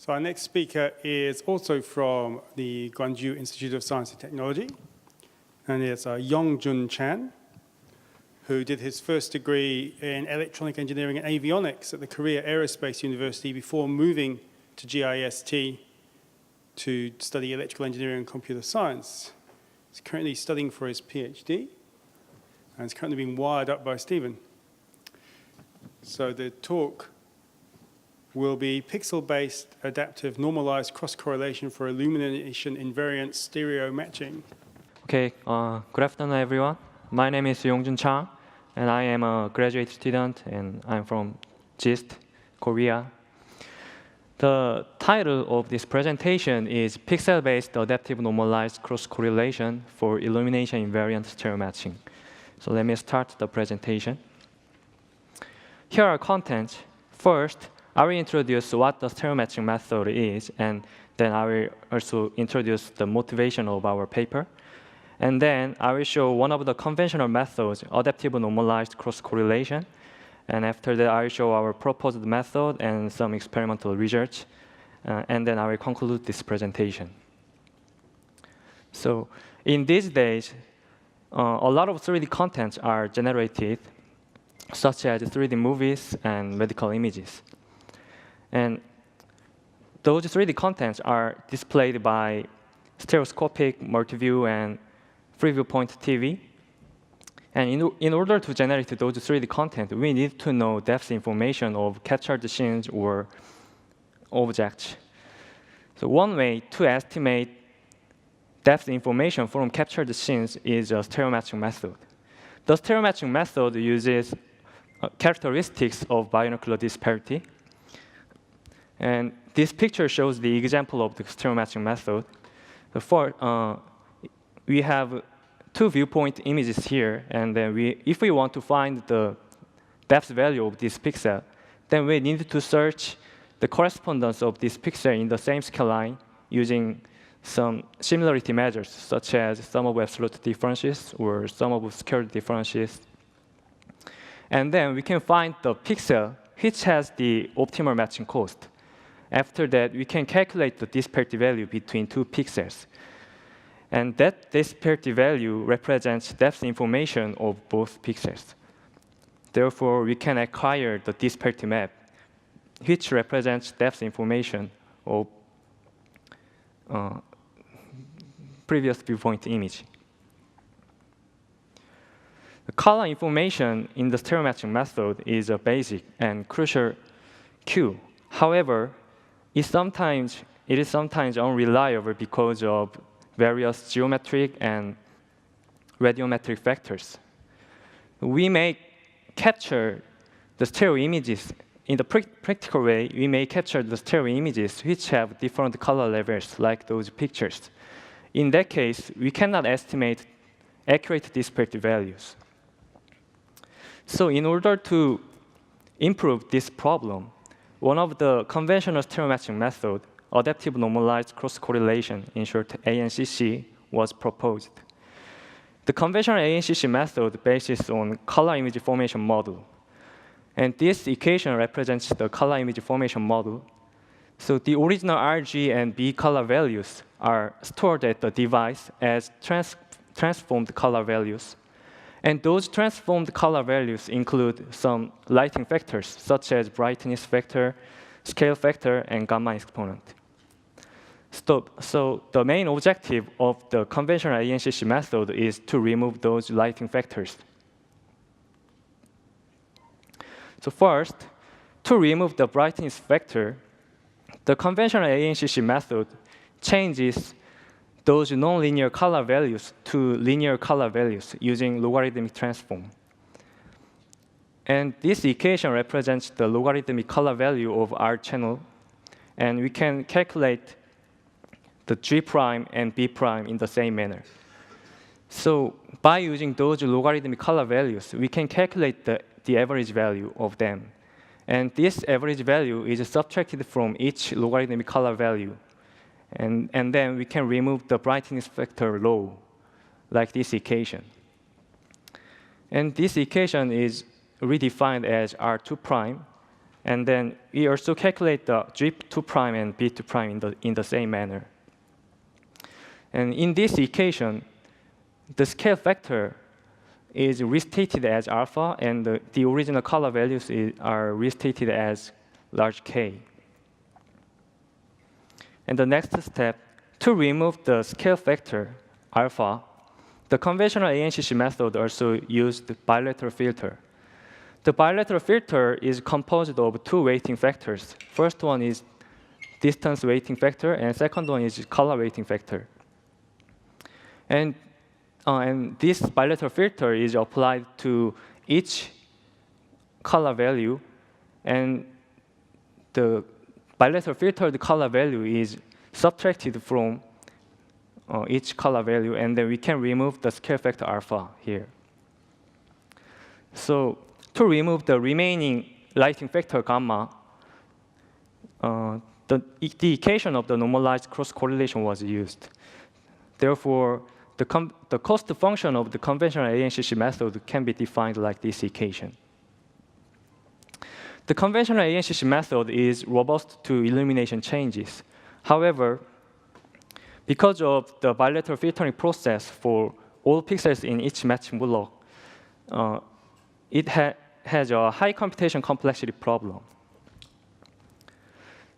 So our next speaker is also from the Gwangju Institute of Science and Technology, and it's Yong-Jun Chang, who did his first degree in electronic engineering and avionics at the Korea Aerospace University before moving to GIST to study electrical engineering and computer science. He's currently studying for his Ph.D. and is currently being wired up by Stephen. So the talk will be pixel-based adaptive normalized cross-correlation for illumination invariant stereo matching. Okay, good afternoon, everyone. My name is Yong-Jun Chang, and I am a graduate student, and I'm from GIST, Korea. The title of this presentation is Pixel-based adaptive normalized cross-correlation for illumination invariant stereo matching. So let me start the presentation. Here are contents. First, I will introduce what the stereo matching method is, and then I will also introduce the motivation of our paper. And then I will show one of the conventional methods, adaptive normalized cross-correlation. And after that, I will show our proposed method and some experimental research. And then I will conclude this presentation. So in these days, a lot of 3D contents are generated, such as 3D movies and medical images. And those 3D contents are displayed by stereoscopic, multi-view, and free viewpoint TV. And in order to generate those 3D content, we need to know depth information of captured scenes or objects. So one way to estimate depth information from captured scenes is a stereo matching method. The stereo matching method uses characteristics of binocular disparity. And this picture shows the example of the stereo matching method. We have two viewpoint images here, and then if we want to find the depth value of this pixel, then we need to search the correspondence of this pixel in the same scale line using some similarity measures, such as sum of absolute differences or sum of squared differences. And then we can find the pixel which has the optimal matching cost. After that, we can calculate the disparity value between two pixels. And that disparity value represents depth information of both pixels. Therefore, we can acquire the disparity map, which represents depth information of previous viewpoint image. The color information in the stereo matching method is a basic and crucial cue. However, it is sometimes unreliable because of various geometric and radiometric factors. We may capture the stereo images in the practical way. We may capture the stereo images which have different color levels, like those pictures. In that case, we cannot estimate accurate disparity values. So in order to improve this problem, one of the conventional stereo matching methods, adaptive normalized cross-correlation, in short ANCC, was proposed. The conventional ANCC method bases on color image formation model. And this equation represents the color image formation model. So the original RG and B color values are stored at the device as transformed color values. And those transformed color values include some lighting factors, such as brightness factor, scale factor, and gamma exponent. So the main objective of the conventional ANCC method is to remove those lighting factors. So first, to remove the brightness factor, the conventional ANCC method changes those nonlinear color values to linear color values using logarithmic transform. And this equation represents the logarithmic color value of our channel. And we can calculate the G prime and B prime in the same manner. So by using those logarithmic color values, we can calculate the average value of them. And this average value is subtracted from each logarithmic color value. And then we can remove the brightness factor rho, like this equation. And this equation is redefined as R2 prime. And then we also calculate the G2' and B2' in the same manner. And in this equation, the scale factor is restated as alpha, and the original color values are restated as large K. And the next step, to remove the scale factor alpha, the conventional ANCC method also used the bilateral filter. The bilateral filter is composed of two weighting factors. First one is distance weighting factor, and second one is color weighting factor. And this bilateral filter is applied to each color value, and the bilateral filtered color value is subtracted from each color value, and then we can remove the scale factor alpha here. So to remove the remaining lighting factor gamma, the equation of the normalized cross correlation was used. Therefore, the cost function of the conventional ANCC method can be defined like this equation. The conventional ANCC method is robust to illumination changes. However, because of the bilateral filtering process for all pixels in each matching block, it has a high computation complexity problem.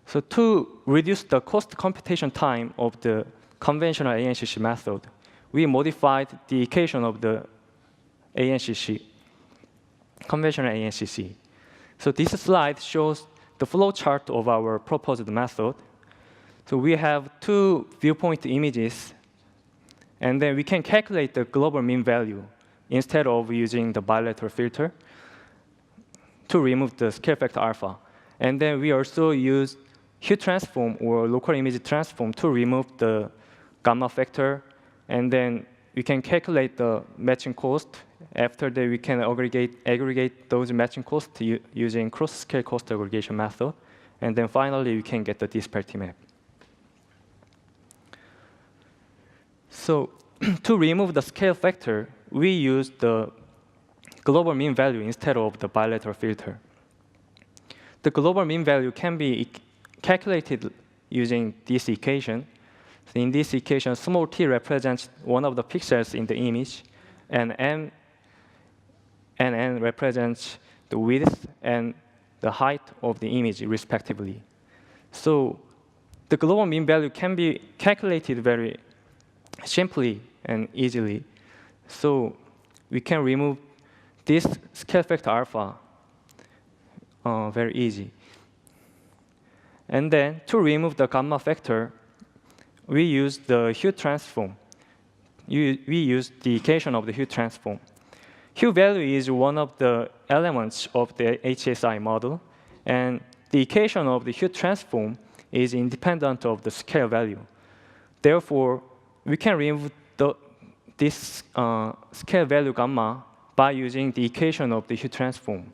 So to reduce the cost computation time of the conventional ANCC method, we modified the equation of the ANCC, conventional ANCC. So this slide shows the flow chart of our proposed method. So we have two viewpoint images, and then we can calculate the global mean value instead of using the bilateral filter to remove the scale factor alpha. And then we also use Hue Transform or local image transform to remove the gamma factor, and then we can calculate the matching cost. After that, we can aggregate those matching costs using cross-scale cost aggregation method. And then finally, we can get the disparity map. So to remove the scale factor, we use the global mean value instead of the bilateral filter. The global mean value can be calculated using this equation. So in this equation, small t represents one of the pixels in the image, and n represents the width and the height of the image, respectively. So the global mean value can be calculated very simply and easily. So we can remove this scale factor alpha very easy. And then to remove the gamma factor, we use the Hue transform. We use the equation of the Hue transform. Hue value is one of the elements of the HSI model, and the equation of the Hue transform is independent of the scale value. Therefore, we can remove this scale value gamma by using the equation of the Hue transform.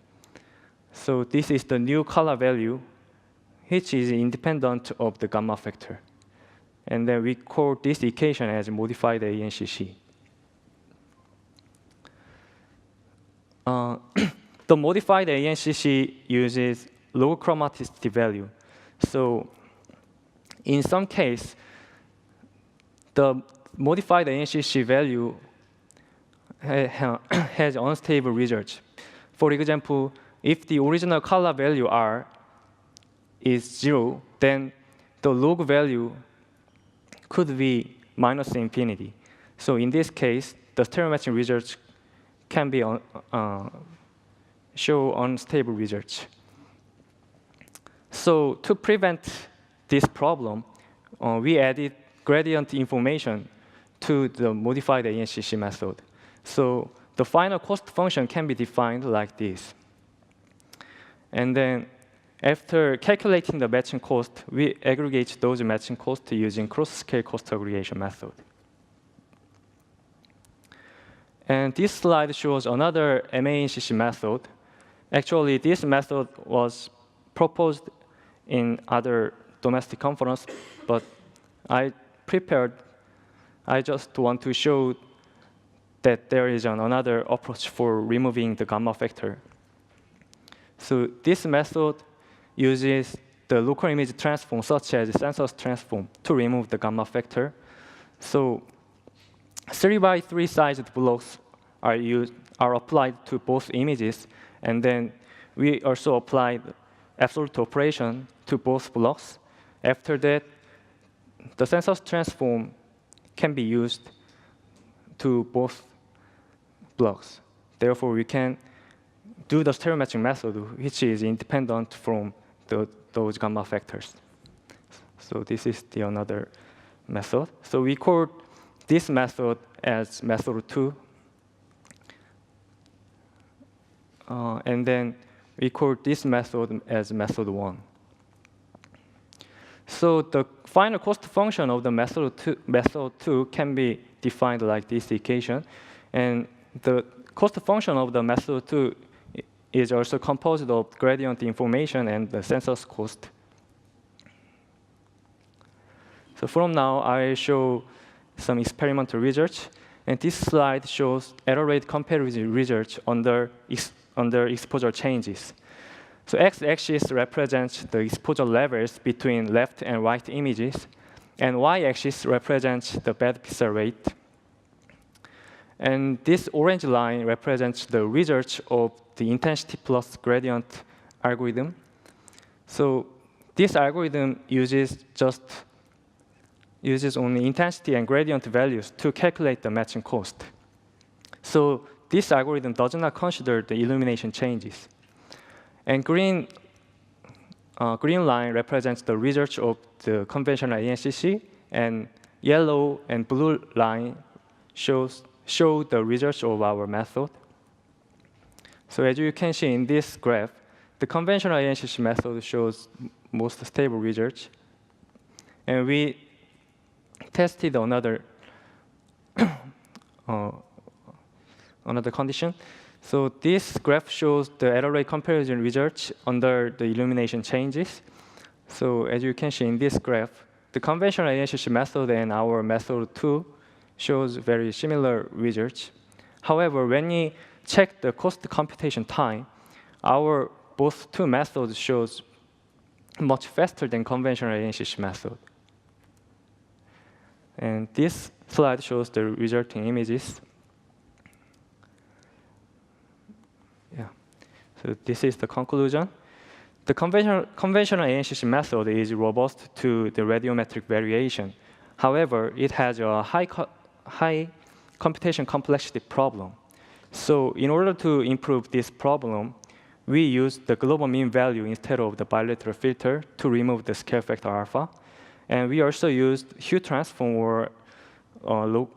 So this is the new color value, which is independent of the gamma factor. And then we call this equation as modified ANCC. The modified ANCC uses low chromaticity value. So in some case, the modified ANCC value has unstable results. For example, if the original color value R is 0, then the log value could be minus infinity. So in this case, the stereo matching results can be show unstable results. So to prevent this problem, we added gradient information to the modified ANCC method. So the final cost function can be defined like this. And then after calculating the matching cost, we aggregate those matching costs using cross-scale cost aggregation method. And this slide shows another MANCC method. Actually, this method was proposed in other domestic conference, but I just want to show that there is another approach for removing the gamma factor. So this method uses the local image transform, such as sensors transform, to remove the gamma factor. So 3x3 sized blocks are applied to both images, and then we also applied absolute operation to both blocks. After that, the sensors transform can be used to both blocks. Therefore, we can do the stereo matching method, which is independent from those gamma factors. So this is the another method. So we call this method as method 2. And then we call this method as method 1. So the final cost function of the method 2 can be defined like this equation. And the cost function of the method 2 is also composed of gradient information and the census cost. So from now, I show some experimental research. And this slide shows error rate comparison research under exposure changes. So x-axis represents the exposure levels between left and right images, and y-axis represents the bad pixel rate. And this orange line represents the research of the intensity plus gradient algorithm. So this algorithm uses only intensity and gradient values to calculate the matching cost. So this algorithm does not consider the illumination changes. And green line represents the research of the conventional ANCC, and yellow and blue line show the research of our method. So as you can see in this graph, the conventional ANCC method shows most stable research. And we tested another condition. So this graph shows the error rate comparison research under the illumination changes. So as you can see in this graph, the conventional ANCC method and our method 2 shows very similar research. However, when we check the cost computation time, our both two methods shows much faster than conventional ANCC method. And this slide shows the resulting images. Yeah. So this is the conclusion. The conventional ANCC method is robust to the radiometric variation. However, it has a high computation complexity problem. So in order to improve this problem, we use the global mean value instead of the bilateral filter to remove the scale factor alpha. And we also used Hue Transform or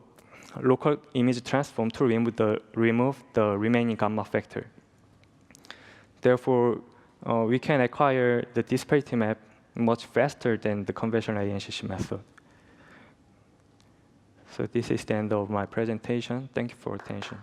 local image transform to remove the remaining gamma factor. Therefore, we can acquire the disparity map much faster than the conventional ANCC method. So this is the end of my presentation. Thank you for attention.